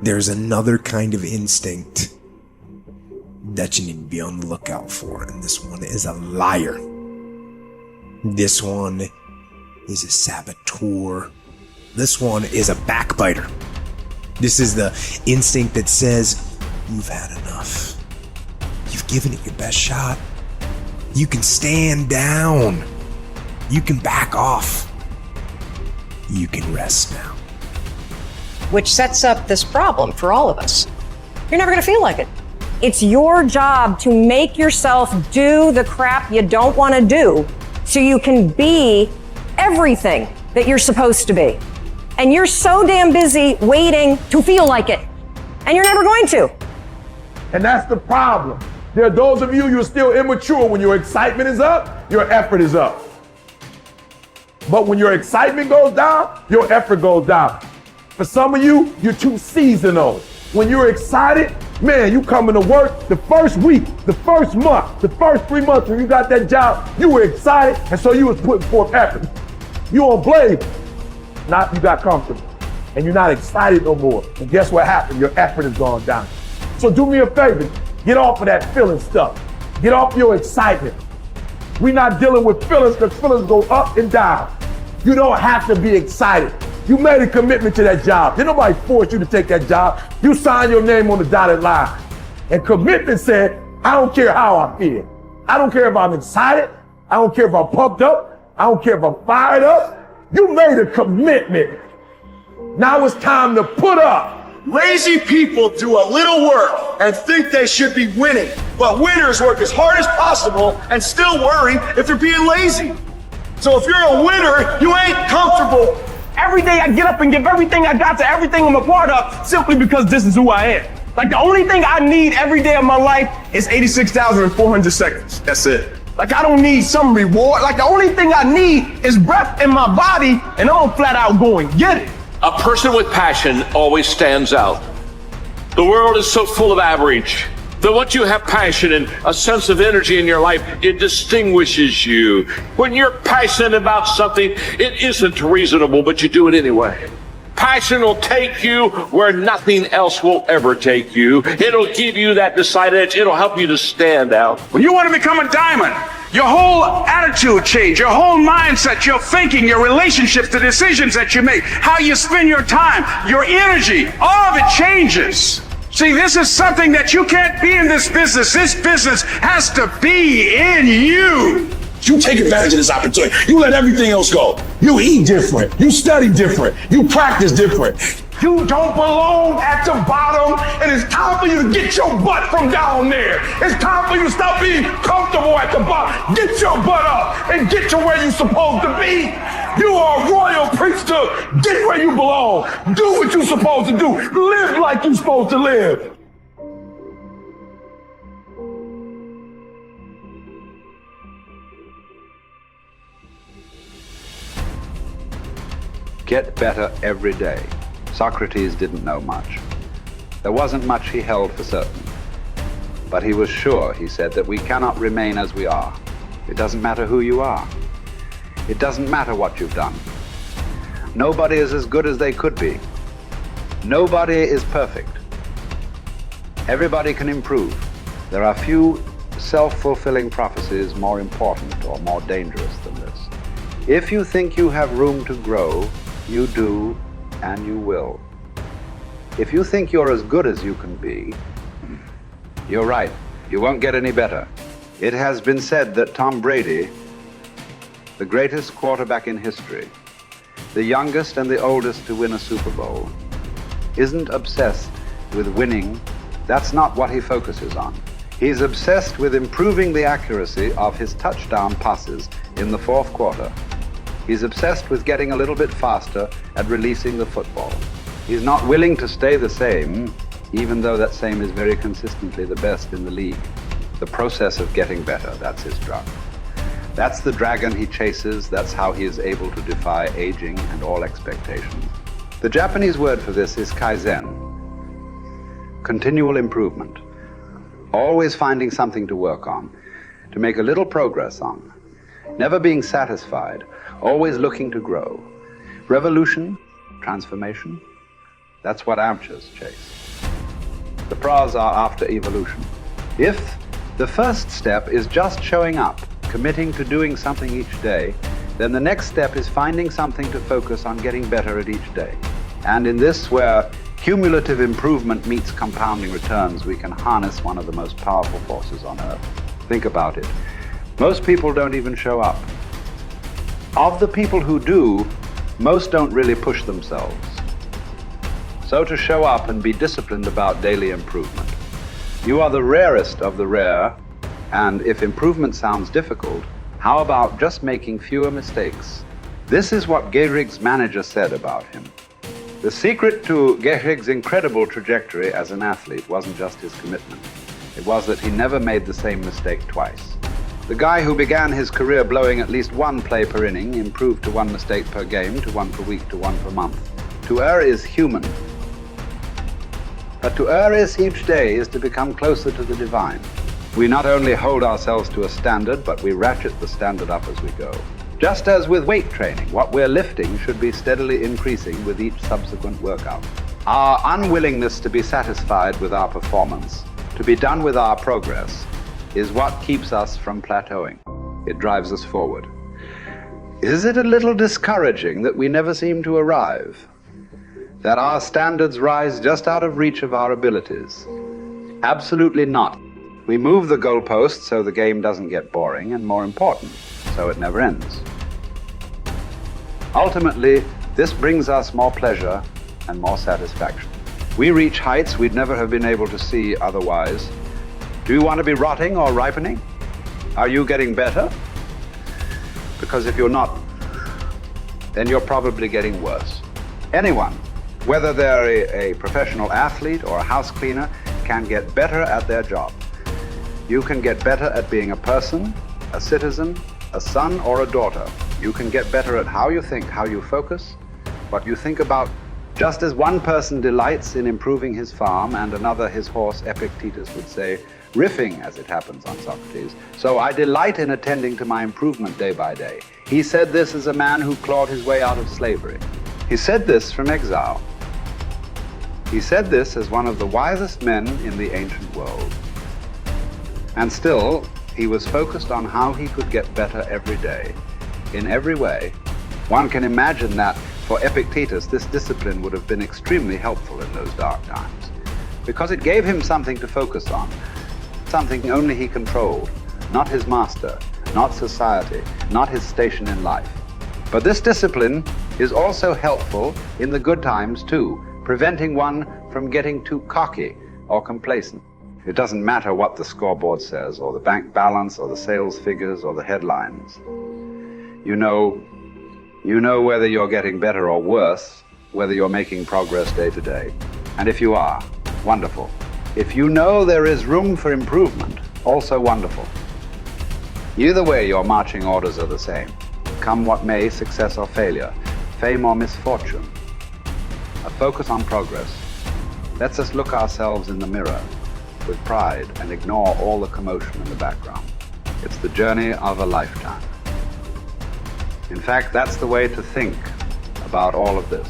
there's another kind of instinct that you need to be on the lookout for, and this one is a liar. This one is a saboteur. This one is a backbiter. This is the instinct that says, you've had enough. You've given it your best shot. You can stand down. You can back off. You can rest now. Which sets up this problem for all of us. You're never gonna feel like it. It's your job to make yourself do the crap you don't wanna do so you can be everything that you're supposed to be. And you're so damn busy waiting to feel like it. And you're never going to. And that's the problem. There are those of you, you're still immature. When your excitement is up, your effort is up. But when your excitement goes down, your effort goes down. For some of you, you're too seasonal. When you're excited, man, you coming to work the first week, the first month, the first 3 months when you got that job, you were excited, and so you was putting forth effort. You on blade. Now you got comfortable, and you're not excited no more. And guess what happened? Your effort has gone down. So do me a favor, get off of that feeling stuff. Get off your excitement. We're not dealing with feelings, because feelings go up and down. You don't have to be excited. You made a commitment to that job. Did nobody force you to take that job? You signed your name on the dotted line. And commitment said, I don't care how I feel. I don't care if I'm excited. I don't care if I'm pumped up. I don't care if I'm fired up. You made a commitment. Now it's time to put up. Lazy people do a little work and think they should be winning, but winners work as hard as possible and still worry if they're being lazy. So if you're a winner, you ain't comfortable. Every day I get up and give everything I got to everything I'm a part of simply because this is who I am. Like the only thing I need every day of my life is 86,400 seconds. That's it. Like I don't need some reward. Like the only thing I need is breath in my body, and I'm flat out going get it. A person with passion always stands out. The world is so full of average that once you have passion and a sense of energy in your life, it distinguishes you. When you're passionate about something, it isn't reasonable, but you do it anyway. Passion will take you where nothing else will ever take you. It'll give you that decided edge. It'll help you to stand out. When you want to become a diamond, your whole attitude change, your whole mindset, your thinking, your relationships, the decisions that you make, how you spend your time, your energy, all of it changes. See, this is something that you can't be in this business. This business has to be in you. You take advantage of this opportunity. You let everything else go. You eat different. You study different. You practice different. You don't belong at the bottom, and it's time for you to get your butt from down there. It's time for you to stop being comfortable at the bottom. Get your butt up and get to where you're supposed to be. You are a royal priesthood. Get where you belong. Do what you're supposed to do. Live like you're supposed to live. Get better every day. Socrates didn't know much. There wasn't much he held for certain. But he was sure, he said, that we cannot remain as we are. It doesn't matter who you are. It doesn't matter what you've done. Nobody is as good as they could be. Nobody is perfect. Everybody can improve. There are few self-fulfilling prophecies more important or more dangerous than this. If you think you have room to grow, you do, and you will. If you think you're as good as you can be, you're right. You won't get any better. It has been said that Tom Brady, the greatest quarterback in history, the youngest and the oldest to win a Super Bowl, isn't obsessed with winning. That's not what he focuses on. He's obsessed with improving the accuracy of his touchdown passes in the fourth quarter. He's obsessed with getting a little bit faster at releasing the football. He's not willing to stay the same, even though that same is very consistently the best in the league. The process of getting better, that's his drug. That's the dragon he chases. That's how he is able to defy aging and all expectations. The Japanese word for this is kaizen, continual improvement. Always finding something to work on, to make a little progress on. Never being satisfied, always looking to grow. Revolution, transformation, That's what amateurs chase. The pros are after evolution. If the first step is just showing up, committing to doing something each day, then the next step is finding something to focus on getting better at each day. And in this, where cumulative improvement meets compounding returns, we can harness one of the most powerful forces on earth. Think about it. Most people don't even show up. Of the people who do, most don't really push themselves. So to show up and be disciplined about daily improvement. You are the rarest of the rare, and if improvement sounds difficult, how about just making fewer mistakes? This is what Gehrig's manager said about him. The secret to Gehrig's incredible trajectory as an athlete wasn't just his commitment. It was that he never made the same mistake twice. The guy who began his career blowing at least one play per inning improved to one mistake per game, to one per week, to one per month. To err is human. But to err is each day is to become closer to the divine. We not only hold ourselves to a standard, but we ratchet the standard up as we go. Just as with weight training, what we're lifting should be steadily increasing with each subsequent workout. Our unwillingness to be satisfied with our performance, to be done with our progress, is what keeps us from plateauing. It drives us forward. Is it a little discouraging that we never seem to arrive? That our standards rise just out of reach of our abilities? Absolutely not. We move the goalpost so the game doesn't get boring, and more important, so it never ends. Ultimately, this brings us more pleasure and more satisfaction. We reach heights we'd never have been able to see otherwise. Do you want to be rotting or ripening? Are you getting better? Because if you're not, then you're probably getting worse. Anyone, whether they're a professional athlete or a house cleaner, can get better at their job. You can get better at being a person, a citizen, a son or a daughter. You can get better at how you think, how you focus, what you think about. Just as one person delights in improving his farm and another his horse, Epictetus would say, riffing as it happens on Socrates, so I delight in attending to my improvement day by day. He said this as a man who clawed his way out of slavery. He said this from exile. He said this as one of the wisest men in the ancient world. And still, he was focused on how he could get better every day, in every way. One can imagine that for Epictetus, this discipline would have been extremely helpful in those dark times, because it gave him something to focus on, something only he controlled, not his master, not society, not his station in life. But this discipline is also helpful in the good times too, preventing one from getting too cocky or complacent. It doesn't matter what the scoreboard says, or the bank balance, or the sales figures, or the headlines. You know whether you're getting better or worse, whether you're making progress day to day. And if you are, wonderful. If you know there is room for improvement, also wonderful. Either way, your marching orders are the same. Come what may, success or failure, fame or misfortune. A focus on progress lets us look ourselves in the mirror with pride and ignore all the commotion in the background. It's the journey of a lifetime. In fact, that's the way to think about all of this.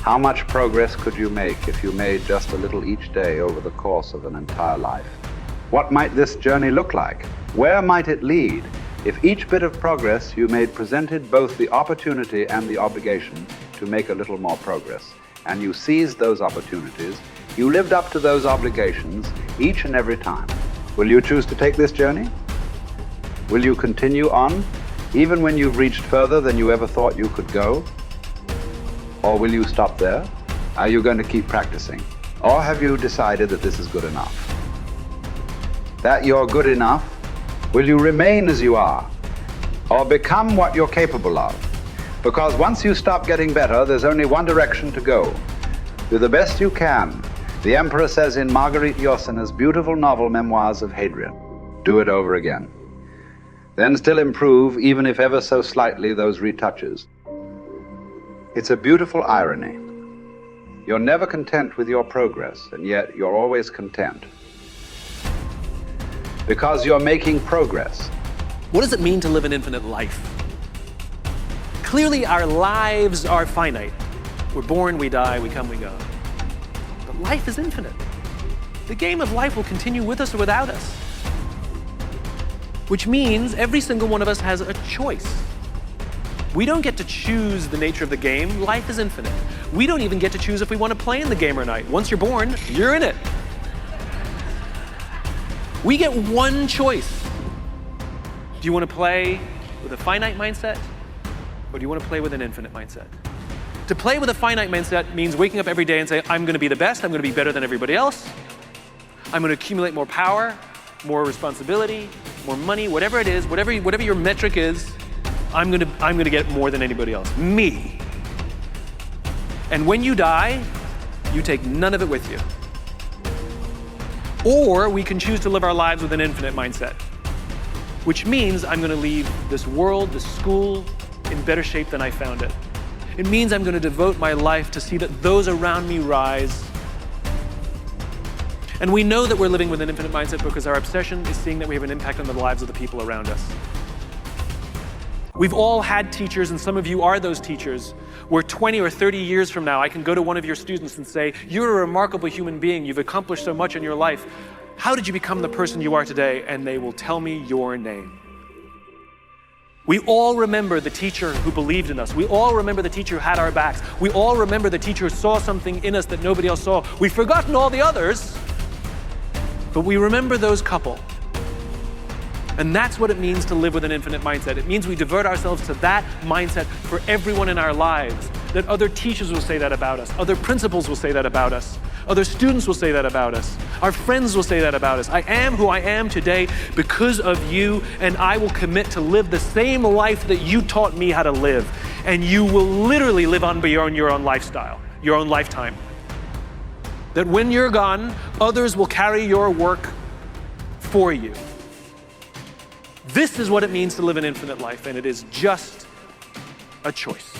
How much progress could you make if you made just a little each day over the course of an entire life? What might this journey look like? Where might it lead if each bit of progress you made presented both the opportunity and the obligation to make a little more progress, and you seized those opportunities, you lived up to those obligations each and every time? Will you choose to take this journey? Will you continue on, even when you've reached further than you ever thought you could go? Or will you stop there? Are you going to keep practicing? Or have you decided that this is good enough? That you're good enough? Will you remain as you are? Or become what you're capable of? Because once you stop getting better, there's only one direction to go. Do the best you can. The Emperor says in Marguerite Yourcenar's beautiful novel Memoirs of Hadrian, do it over again. Then still improve, even if ever so slightly, those retouches. It's a beautiful irony. You're never content with your progress, and yet you're always content. Because you're making progress. What does it mean to live an infinite life? Clearly, our lives are finite. We're born, we die, we come, we go. But life is infinite. The game of life will continue with us or without us. Which means every single one of us has a choice. We don't get to choose the nature of the game. Life is infinite. We don't even get to choose if we want to play in the game or not. Once you're born, you're in it. We get one choice. Do you want to play with a finite mindset, or do you want to play with an infinite mindset? To play with a finite mindset means waking up every day and say, I'm going to be the best, I'm going to be better than everybody else, I'm going to accumulate more power, more responsibility, more money, whatever it is, whatever your metric is, I'm going to get more than anybody else. Me. And when you die, you take none of it with you. Or we can choose to live our lives with an infinite mindset, which means I'm going to leave this world, this school, in better shape than I found it. It means I'm going to devote my life to see that those around me rise. And we know that we're living with an infinite mindset because our obsession is seeing that we have an impact on the lives of the people around us. We've all had teachers, and some of you are those teachers, where 20 or 30 years from now, I can go to one of your students and say, you're a remarkable human being, you've accomplished so much in your life. How did you become the person you are today? And they will tell me your name. We all remember the teacher who believed in us. We all remember the teacher who had our backs. We all remember the teacher who saw something in us that nobody else saw. We've forgotten all the others, but we remember those couple. And that's what it means to live with an infinite mindset. It means we divert ourselves to that mindset for everyone in our lives. That other teachers will say that about us. Other principals will say that about us. Other students will say that about us. Our friends will say that about us. I am who I am today because of you, and I will commit to live the same life that you taught me how to live. And you will literally live on beyond your own lifestyle, your own lifetime. That when you're gone, others will carry your work for you. This is what it means to live an infinite life, and it is just a choice.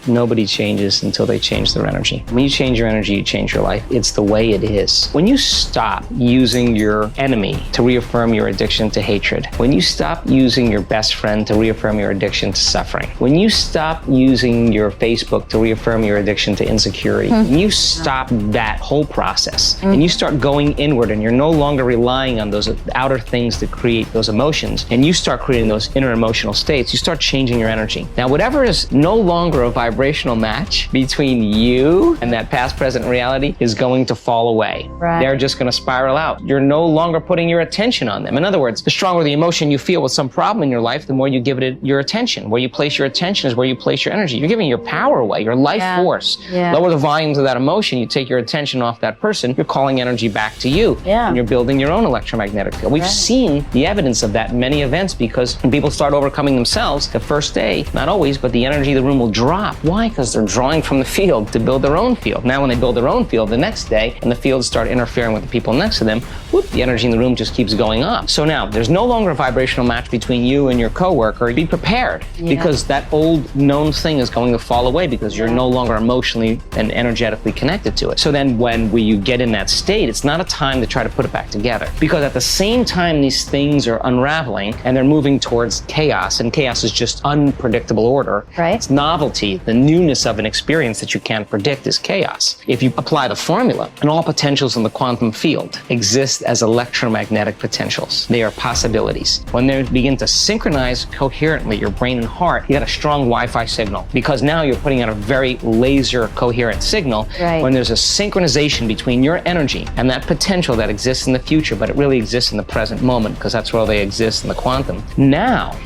Nobody changes until they change their energy. When you change your energy, you change your life. It's the way it is. When you stop using your enemy to reaffirm your addiction to hatred, when you stop using your best friend to reaffirm your addiction to suffering, when you stop using your Facebook to reaffirm your addiction to insecurity, when you stop that whole process and you start going inward and you're no longer relying on those outer things to create those emotions, and you start creating those inner emotional states, you start changing your energy. Now, whatever is no longer a vibrational match between you and that past, present reality is going to fall away. Right. They're just going to spiral out. You're no longer putting your attention on them. In other words, the stronger the emotion you feel with some problem in your life, the more you give it your attention. Where you place your attention is where you place your energy. You're giving your power away, your life force. Yeah. Lower the volumes of that emotion, you take your attention off that person, you're calling energy back to you. Yeah. And you're building your own electromagnetic field. We've seen the evidence of that in many events, because when people start overcoming themselves, the first day, not always, but the energy of the room will drop. Why? Because they're drawing from the field to build their own field. Now when they build their own field the next day and the fields start interfering with the people next to them, whoop, the energy in the room just keeps going up. So now there's no longer a vibrational match between you and your coworker. Be prepared, because that old known thing is going to fall away because you're no longer emotionally and energetically connected to it. So then when you get in that state, it's not a time to try to put it back together, because at the same time these things are unraveling and they're moving towards chaos, and chaos is just unpredictable order. Right. It's novelty, the newness of an experience that you can't predict is chaos. If you apply the formula, and all potentials in the quantum field exist as electromagnetic potentials. They are possibilities. When they begin to synchronize coherently, your brain and heart, you got a strong Wi-Fi signal, because now you're putting out a very laser coherent signal. Right. When there's a synchronization between your energy and that potential that exists in the future, but it really exists in the present moment, because that's where they exist in the quantum. Now,